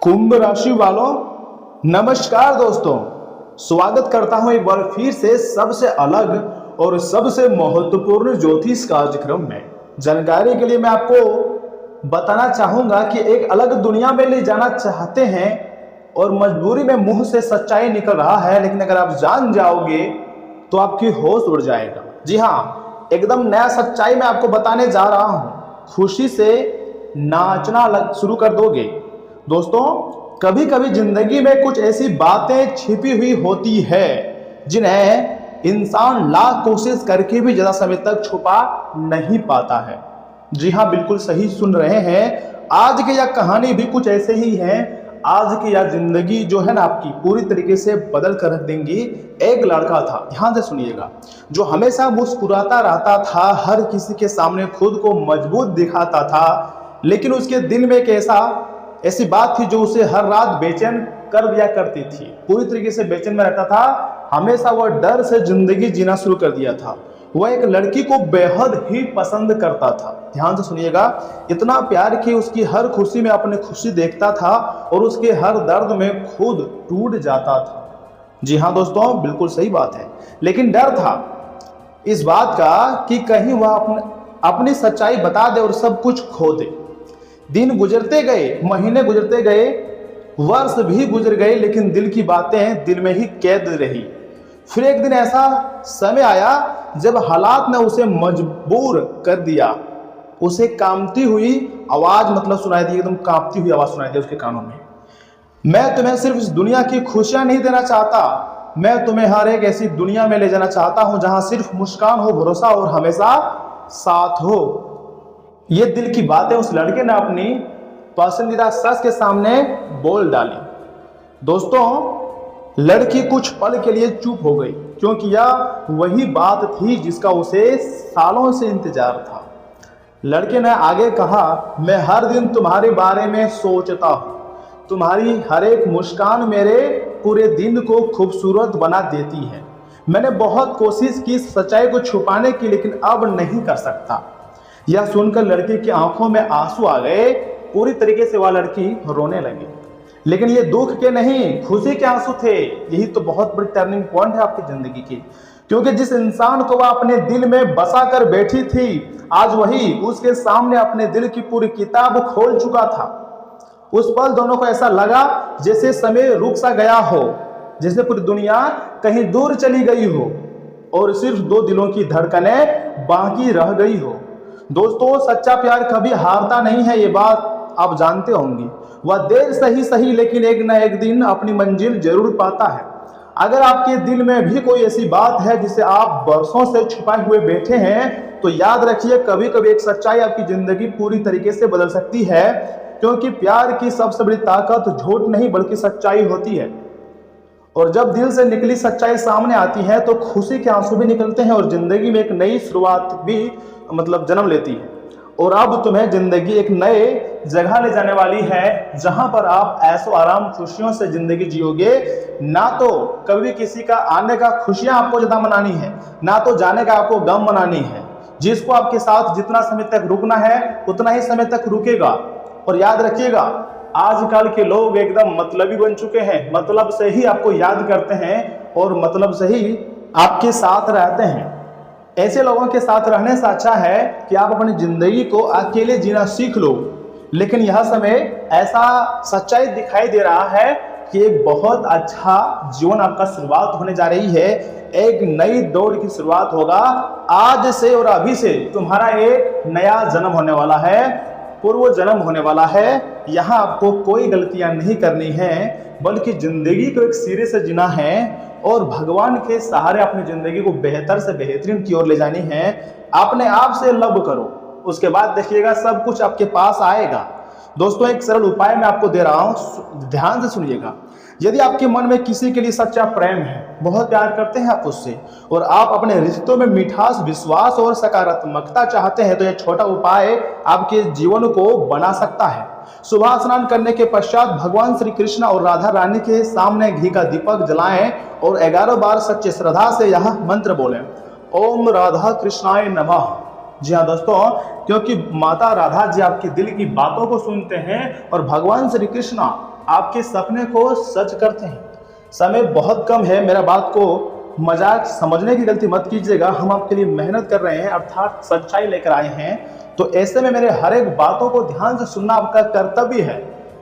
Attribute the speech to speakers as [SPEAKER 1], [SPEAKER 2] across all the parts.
[SPEAKER 1] कुंभ राशि वालों, नमस्कार दोस्तों। स्वागत करता हूं एक बार फिर से सबसे अलग और सबसे महत्वपूर्ण ज्योतिष कार्यक्रम में। जानकारी के लिए मैं आपको बताना चाहूंगा कि एक अलग दुनिया में ले जाना चाहते हैं और मजबूरी में मुंह से सच्चाई निकल रहा है, लेकिन अगर आप जान जाओगे तो आपकी होश उड़ जाएगा। जी हाँ, एकदम नया सच्चाई मैं आपको बताने जा रहा हूं। खुशी से नाचना शुरू कर दोगे। दोस्तों, कभी कभी जिंदगी में कुछ ऐसी बातें छिपी हुई होती है जिन्हें इंसान लाख कोशिश करके भी ज्यादा समय तक छुपा नहीं पाता है। जी हाँ, बिल्कुल सही सुन रहे हैं। आज की यह कहानी भी कुछ ऐसे ही है। आज की यह जिंदगी जो है ना, आपकी पूरी तरीके से बदल कर रख देंगी। एक लड़का था, ध्यान से सुनिएगा, जो हमेशा मुस्कुराता रहता था, हर किसी के सामने खुद को मजबूत दिखाता था, लेकिन उसके दिल में एक ऐसी बात थी जो उसे हर रात बेचैन कर दिया करती थी। पूरी तरीके से बेचैन में रहता था। हमेशा वह डर से जिंदगी जीना शुरू कर दिया था। वह एक लड़की को बेहद ही पसंद करता था। ध्यान से सुनिएगा, इतना प्यार कि उसकी हर खुशी में अपनी खुशी देखता था और उसके हर दर्द में खुद टूट जाता था। जी हाँ दोस्तों, बिल्कुल सही बात है। लेकिन डर था इस बात का कि कहीं वह अपनी सच्चाई बता दे और सब कुछ खो दे। दिन गुजरते गए, महीने गुजरते गए, वर्ष भी गुजर गए, लेकिन दिल की बातें दिल में ही कैद रही। फिर एक दिन ऐसा समय आया जब हालात ने उसे मजबूर कर दिया। उसे कांपती हुई आवाज सुनाई दी, एकदम कांपती हुई आवाज सुनाई दी उसके कानों में। मैं तुम्हें सिर्फ इस दुनिया की खुशियां नहीं देना चाहता, मैं तुम्हें हर एक ऐसी दुनिया में ले जाना चाहता हूं जहां सिर्फ मुस्कान हो, भरोसा और हमेशा साथ हो। ये दिल की बातें उस लड़के ने अपनी पसंदीदा शख्स के सामने बोल डाली। दोस्तों, लड़की कुछ पल के लिए चुप हो गई, क्योंकि यह वही बात थी जिसका उसे सालों से इंतजार था। लड़के ने आगे कहा, मैं हर दिन तुम्हारे बारे में सोचता हूँ। तुम्हारी हर एक मुस्कान मेरे पूरे दिन को खूबसूरत बना देती है। मैंने बहुत कोशिश की सच्चाई को छुपाने की, लेकिन अब नहीं कर सकता। यह सुनकर लड़की की आंखों में आंसू आ गए। पूरी तरीके से वह लड़की रोने लगी, लेकिन ये दुख के नहीं, खुशी के आंसू थे। यही तो बहुत बड़ी टर्निंग पॉइंट है आपकी जिंदगी की, क्योंकि जिस इंसान को वह अपने दिल में बसा कर बैठी थी, आज वही उसके सामने अपने दिल की पूरी किताब खोल चुका था। उस पल दोनों को ऐसा लगा जैसे समय रुक सा गया हो, जैसे पूरी दुनिया कहीं दूर चली गई हो और सिर्फ दो दिलों की धड़कनें बाकी रह गई हो। दोस्तों, सच्चा प्यार कभी हारता नहीं है, ये बात आप जानते होंगे। वह देर सही लेकिन एक न एक दिन अपनी मंजिल जरूर पाता है। अगर आपके दिल में भी कोई ऐसी बात है जिसे आप बरसों से छुपाए हुए बैठे हैं, तो याद रखिए, कभी कभी एक सच्चाई आपकी जिंदगी पूरी तरीके से बदल सकती है। क्योंकि प्यार की सबसे बड़ी ताकत झूठ नहीं बल्कि सच्चाई होती है। और जब दिल से निकली सच्चाई सामने आती है तो खुशी के आंसू भी निकलते हैं और जिंदगी में एक नई शुरुआत भी जन्म लेती है। और अब तुम्हें जिंदगी एक नए जगह ले जाने वाली है, जहां पर आप ऐशो आराम खुशियों से जिंदगी जियोगे। ना तो कभी किसी का आने का खुशियां आपको ज्यादा मनानी है, ना तो जाने का आपको गम मनानी है। जिसको आपके साथ जितना समय तक रुकना है उतना ही समय तक रुकेगा। और याद रखिएगा, आजकल के लोग एकदम मतलबी बन चुके हैं। मतलब से ही आपको याद करते हैं और मतलब से ही आपके साथ रहते हैं। ऐसे लोगों के साथ रहने से अच्छा है कि आप अपनी जिंदगी को अकेले जीना सीख लो। लेकिन यह समय ऐसा सच्चाई दिखाई दे रहा है कि एक बहुत अच्छा जीवन आपका शुरुआत होने जा रही है। एक नई दौड़ की शुरुआत होगा। आज से और अभी से तुम्हारा एक नया जन्म होने वाला है, पूर्व जन्म होने वाला है। यहाँ आपको कोई गलतियां नहीं करनी है, बल्कि जिंदगी को एक सिरे से जीना है और भगवान के सहारे अपनी जिंदगी को बेहतर से बेहतरीन की ओर ले जानी है। अपने आप से लव करो, उसके बाद देखिएगा सब कुछ आपके पास आएगा। दोस्तों, एक सरल उपाय मैं आपको दे रहा हूं, ध्यान से सुनिएगा। यदि आपके मन में किसी के लिए सच्चा प्रेम है, बहुत प्यार करते हैं आप उससे, और आप अपने रिश्तों में मिठास, विश्वास और सकारात्मकता चाहते हैं, तो यह छोटा उपाय आपके जीवन को बना सकता है। सुबह स्नान करने के पश्चात भगवान श्री कृष्ण और राधा रानी के सामने घी का दीपक जलाएं और 11 बार सच्चे श्रद्धा से यह मंत्र बोलें, ओम राधा कृष्णाय नमः। जी हाँ दोस्तों, क्योंकि माता राधा जी आपके दिल की बातों को सुनते हैं और भगवान श्री कृष्ण आपके सपने को सच करते हैं। समय बहुत कम है, मेरा बात को मजाक समझने की गलती मत कीजिएगा। हम आपके लिए मेहनत कर रहे हैं, अर्थात सच्चाई लेकर आए हैं। तो ऐसे में मेरे हर एक बातों को ध्यान से सुनना आपका कर्तव्य है।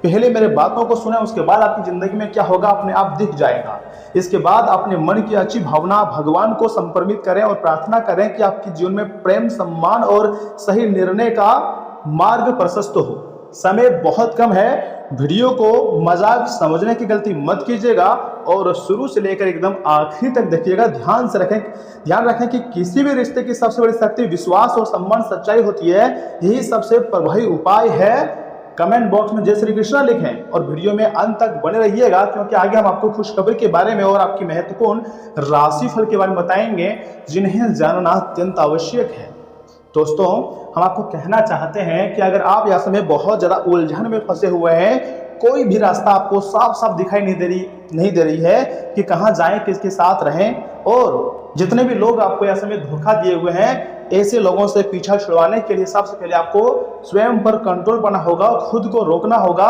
[SPEAKER 1] पहले मेरे बातों को सुने, उसके बाद आपकी जिंदगी में क्या होगा अपने आप दिख जाएगा। इसके बाद अपने मन की अच्छी भावना भगवान को समर्पित करें और प्रार्थना करें कि आपके जीवन में प्रेम, सम्मान और सही निर्णय का मार्ग प्रशस्त हो। समय बहुत कम है, वीडियो को मजाक समझने की गलती मत कीजिएगा और शुरू से लेकर एकदम आखिरी तक देखिएगा। ध्यान रखें कि किसी भी रिश्ते की सबसे बड़ी शक्ति विश्वास और सम्मान, सच्चाई होती है। यही सबसे प्रभावी उपाय है। कमेंट बॉक्स में जय श्री कृष्णा लिखें और वीडियो में अंत तक बने रहिएगा, क्योंकि आगे हम आपको खुशखबरी के बारे में और आपकी महत्वपूर्ण राशिफल के बारे में बताएंगे, जिन्हें जानना अत्यंत आवश्यक है। दोस्तों, हम आपको कहना चाहते हैं कि अगर आप यह समय बहुत ज़्यादा उलझन में फंसे हुए हैं, कोई भी रास्ता आपको साफ साफ दिखाई नहीं दे रही है कि कहाँ जाएं, किसके साथ रहें, और जितने भी लोग आपको यह समय धोखा दिए हुए हैं, ऐसे लोगों से पीछा छुड़वाने के लिए सबसे पहले आपको स्वयं पर कंट्रोल करना होगा, खुद को रोकना होगा।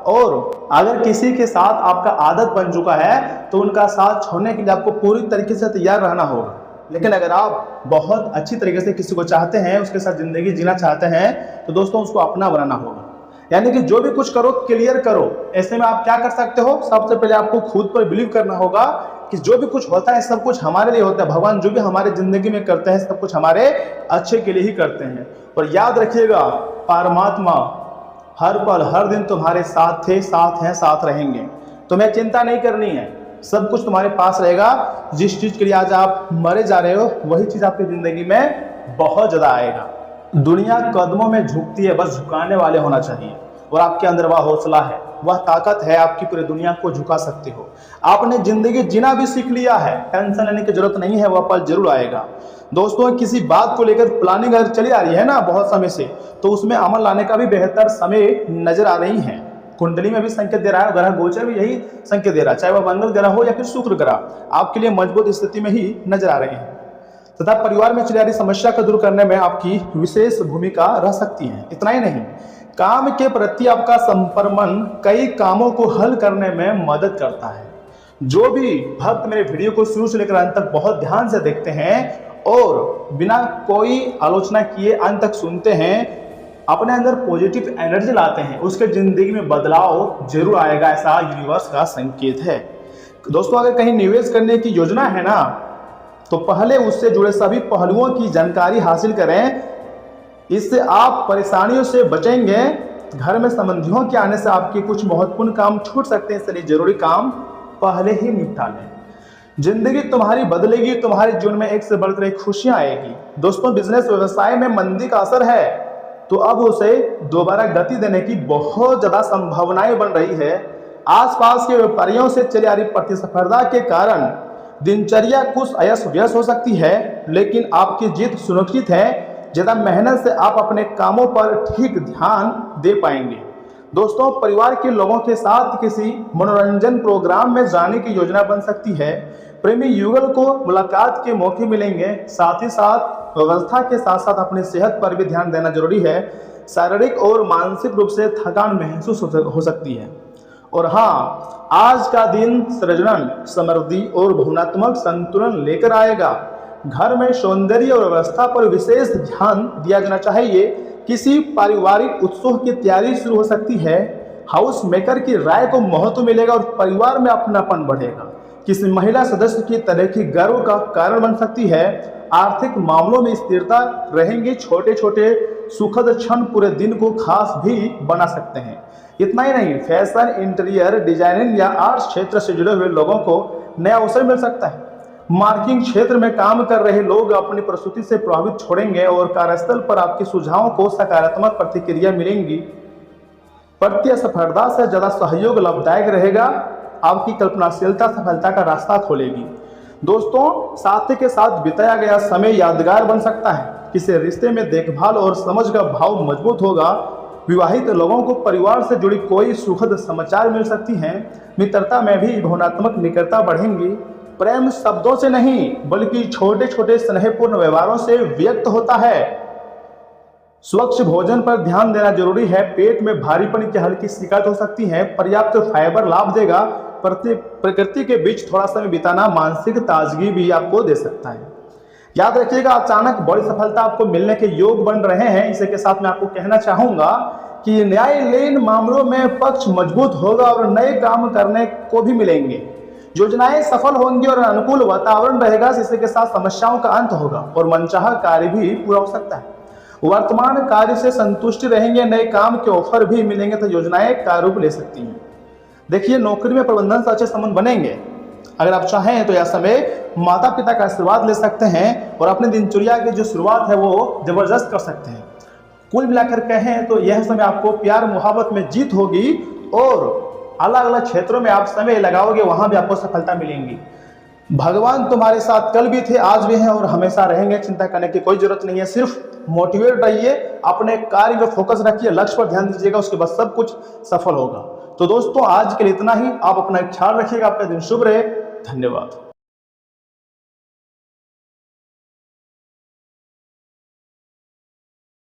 [SPEAKER 1] और अगर किसी के साथ आपका आदत बन चुका है तो उनका साथ छोड़ने के लिए आपको पूरी तरीके से तैयार रहना होगा। लेकिन अगर आप बहुत अच्छी तरीके से किसी को चाहते हैं, उसके साथ जिंदगी जीना चाहते हैं, तो दोस्तों उसको अपना बनाना होगा। यानी कि जो भी कुछ करो क्लियर करो। ऐसे में आप क्या कर सकते हो, सबसे पहले आपको खुद पर बिलीव करना होगा कि जो भी कुछ होता है सब कुछ हमारे लिए होता है। भगवान जो भी हमारे जिंदगी में करते हैं सब कुछ हमारे अच्छे के लिए ही करते हैं। और याद रखिएगा, परमात्मा हर पल हर दिन तुम्हारे साथ थे, साथ हैं, साथ रहेंगे। तुम्हें चिंता नहीं करनी है, सब कुछ तुम्हारे पास रहेगा। जिस चीज के लिए आज आप मरे जा रहे हो, वही चीज आपकी जिंदगी में बहुत ज्यादा आएगा। दुनिया कदमों में झुकती है, बस झुकाने वाले होना चाहिए। और आपके अंदर वह हौसला है, वह ताकत है, आपकी पूरी दुनिया को झुका सकते हो। आपने जिंदगी जीना भी सीख लिया है, टेंशन लेने की जरूरत नहीं है, वह पल जरूर आएगा। दोस्तों, किसी बात को लेकर प्लानिंग अगर चली आ रही है ना बहुत समय से, तो उसमें अमल लाने का भी बेहतर समय नजर आ रही है। कुंडली में भी संकेत दे रहा है, ग्रह गोचर भी यही संकेत दे रहा है, चाहे वह मंगल ग्रह हो या फिर शुक्र ग्रह, आपके लिए मजबूत स्थिति में ही नजर आ रहे हैं। तथा परिवार में चली आ रही समस्या को दूर करने में आपकी विशेष भूमिका रह सकती है। इतना ही नहीं, काम के प्रति आपका समर्पण कई कामों को हल करने में मदद करता है। जो भी भक्त मेरे वीडियो को शुरू से लेकर अंत तक बहुत ध्यान से देखते हैं और बिना कोई आलोचना किए अंत तक सुनते हैं, अपने अंदर पॉजिटिव एनर्जी लाते हैं, उसके जिंदगी में बदलाव जरूर आएगा, ऐसा यूनिवर्स का संकेत है। दोस्तों, अगर कहीं निवेश करने की योजना है ना, तो पहले उससे जुड़े सभी पहलुओं की जानकारी हासिल करें। इससे आप परेशानियों से बचेंगे। घर में संबंधियों के आने से आपके कुछ महत्वपूर्ण काम छूट सकते हैं, इसलिए जरूरी काम पहले ही निपटा लें। जिंदगी तुम्हारी बदलेगी, तुम्हारे जीवन में एक से बढ़कर एक खुशियां आएगी। दोस्तों, बिजनेस व्यवसाय में मंदी का असर है, तो अब उसे दोबारा गति देने की बहुत ज्यादा संभावनाएं बन रही है। आसपास के व्यापारियों से चली आ रही प्रतिस्पर्धा के कारण दिनचर्या कुछ अयस व्यस्त हो सकती है, लेकिन आपकी जीत सुनिश्चित है। ज्यादा मेहनत से आप अपने कामों पर ठीक ध्यान दे पाएंगे। दोस्तों, परिवार के लोगों के साथ किसी मनोरंजन प्रोग्राम में जाने की योजना बन सकती है। प्रेमी युगल को मुलाकात के मौके मिलेंगे। साथ ही साथ व्यवस्था के साथ साथ अपनी सेहत पर भी ध्यान देना जरूरी है। शारीरिक और मानसिक रूप से थकान महसूस हो सकती है। और हाँ, आज का दिन सृजन, समृद्धि और भावनात्मक संतुलन लेकर आएगा। घर में सौंदर्य और व्यवस्था पर विशेष ध्यान दिया जाना चाहिए। किसी पारिवारिक उत्सव की तैयारी शुरू हो सकती है। हाउस मेकर की राय को महत्व मिलेगा और परिवार में अपनापन बढ़ेगा। किसी महिला सदस्य की तरह की गर्व का कारण बन सकती है। आर्थिक मामलों में स्थिरता रहेंगी। छोटे छोटे सुखद क्षण पूरे दिन को खास भी बना सकते हैं। इतना ही नहीं, फैशन, इंटीरियर डिजाइनिंग या आर्ट्स क्षेत्र से जुड़े हुए लोगों को नया अवसर मिल सकता है। मार्केटिंग क्षेत्र में काम कर रहे लोग अपनी प्रस्तुति से प्रभावित छोड़ेंगे और कार्यस्थल पर आपके सुझावों को सकारात्मक प्रतिक्रिया मिलेंगी। प्रतिस्पर्धा से ज्यादा सहयोग लाभदायक रहेगा। आपकी कल्पनाशीलता सफलता का रास्ता खोलेगी। दोस्तों, साथी के साथ बिताया गया समय यादगार बन सकता है। किसी रिश्ते में देखभाल और समझ का भाव मजबूत होगा। विवाहित लोगों को परिवार से जुड़ी कोई सुखद समाचार मिल सकती हैं। मित्रता में भी भावनात्मक निकटता बढ़ेंगी। प्रेम शब्दों से नहीं बल्कि छोटे छोटे स्नेहपूर्ण व्यवहारों से व्यक्त होता है। स्वच्छ भोजन पर ध्यान देना जरूरी है। पेट में भारीपन की हल्की शिकायत हो सकती है। पर्याप्त फाइबर लाभ देगा। प्रकृति के बीच थोड़ा समय बिताना मानसिक ताजगी भी आपको दे सकता है। याद रखिएगा, अचानक बड़ी सफलता आपको मिलने के योग बन रहे हैं। इसी के साथ मैं आपको कहना चाहूंगा कि न्यायालयीन मामलों में पक्ष मजबूत होगा और नए काम करने को भी मिलेंगे। योजनाएं सफल होंगी और अनुकूल वातावरण रहेगा। इसी के साथ समस्याओं का अंत होगा और मनचाहा कार्य भी पूरा हो सकता है। वर्तमान कार्य से संतुष्टि रहेंगे। नए काम के ऑफर भी मिलेंगे तो योजनाएं कार्यरूप ले सकती हैं। देखिए, नौकरी में प्रबंधन से अच्छे संबंध बनेंगे। अगर आप चाहें तो यह समय माता पिता का आशीर्वाद ले सकते हैं और अपनी दिनचर्या की जो शुरुआत है वो जबरदस्त कर सकते हैं। कुल मिलाकर कहें तो यह समय आपको प्यार मोहब्बत में जीत होगी और अलग अलग क्षेत्रों में आप समय लगाओगे, वहां भी आपको सफलता मिलेंगी। भगवान तुम्हारे साथ कल भी थे, आज भी हैं और हमेशा रहेंगे। चिंता करने की कोई जरूरत नहीं है। सिर्फ मोटिवेट रहिए, अपने कार्य में फोकस रखिए, लक्ष्य पर ध्यान दीजिएगा, उसके बाद सब कुछ सफल होगा। तो दोस्तों, आज के लिए इतना ही। आप अपना ख्याल रखिएगा। आपका दिन शुभ रहे। धन्यवाद।